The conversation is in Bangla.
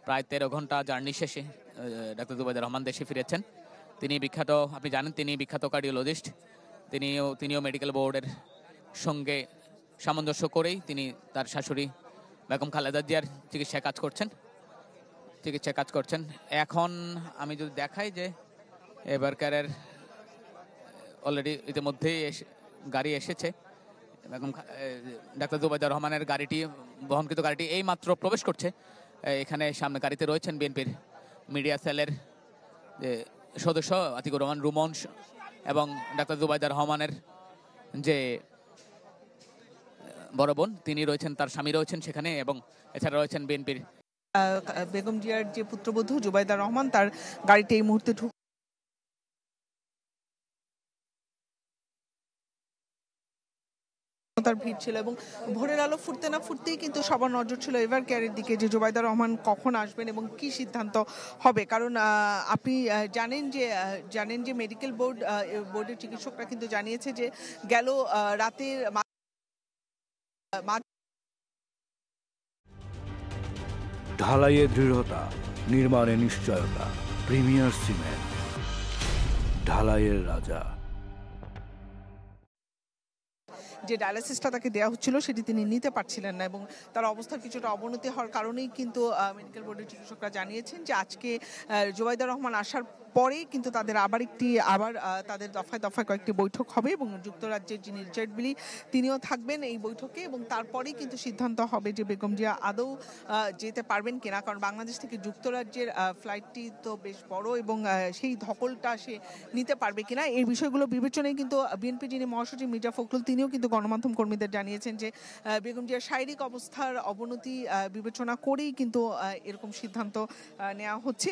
প্রায় 13 ঘন্টা জার্নি শেষে ডাক্তার জুবাইদুর রহমান দেশে ফিরেছেন। তিনি বিখ্যাত, আপনি জানেন তিনি বিখ্যাত কার্ডিওলজিস্ট। তিনিও মেডিকেল বোর্ডের সঙ্গে সামঞ্জস্য করেই তিনি তার শাশুড়ি বেগম খালেদা জিয়ার চিকিৎসায় কাজ করছেন। এখন আমি যদি দেখাই যে এবারকারের অলরেডি ইতিমধ্যেই গাড়ি এসেছে, বেগম ডাক্তার জুবাইদুর রহমানের গাড়িটি, বহনকৃত গাড়িটি এই মাত্র প্রবেশ করছে। এখানে সামনে গাড়িতে রয়েছেন বিএনপির মিডিয়া সেলের সদস্য আতিকুর রহমান রুমন এবং ডাক্তার জুবাইদুর রহমানের যে বড় বোন তিনি রয়েছেন, তার স্বামী রয়েছেন সেখানে, এবং এছাড়া রয়েছেন বিএনপির বেগম জিয়ার যে পুত্রবধূ জুবাইদা রহমান, তার গাড়িতে এই মুহূর্তে তার ভিড় ছিল এবং ভোরের আলো ফুটতে না ফুটতেই কিন্তু সবার নজর ছিল এভার কেয়ারের দিকে যে জুবাইদা রহমান কখন আসবেন এবং কি সিদ্ধান্ত হবে। কারণ আপনি জানেন যে মেডিকেল বোর্ডের চিকিৎসকরা কিন্তু জানিয়েছে যে গেল রাতের ঢালাইয়ে দৃঢ়তা, নির্মাণে নিশ্চয়তা, প্রিমিয়ার সিমেন্ট, ঢালাইয়ের রাজা। যে ডায়ালিসিসটা তাকে দেওয়া হচ্ছিল সেটি তিনি নিতে পারছিলেন না এবং তার অবস্থার কিছুটা অবনতি হওয়ার কারণেই কিন্তু মেডিকেল বোর্ডের চিকিৎসকরা জানিয়েছেন যে আজকে জুবাইদা রহমান আসার পরে কিন্তু তাদের আবার তাদের দফায় দফায় কয়েকটি বৈঠক হবে এবং যুক্তরাজ্যের যিনি রিচার্ড বিলি তিনিও থাকবেন এই বৈঠকে, এবং তারপরেই কিন্তু সিদ্ধান্ত হবে যে বেগম জিয়া আদৌ যেতে পারবেন কিনা। কারণ বাংলাদেশ থেকে যুক্তরাজ্যের ফ্লাইটটি তো বেশ বড় এবং সেই ধকলটা সে নিতে পারবে কিনা এই বিষয়গুলো বিবেচনায় কিন্তু বিএনপি যিনি মহাসচিব মির্জা ফখরুল তিনিও কিন্তু গণমাধ্যম কর্মীদের জানিয়েছেন যে বেগম জিয়ার শারীরিক অবস্থার অবনতি বিবেচনা করেই কিন্তু এরকম সিদ্ধান্ত নেওয়া হচ্ছে।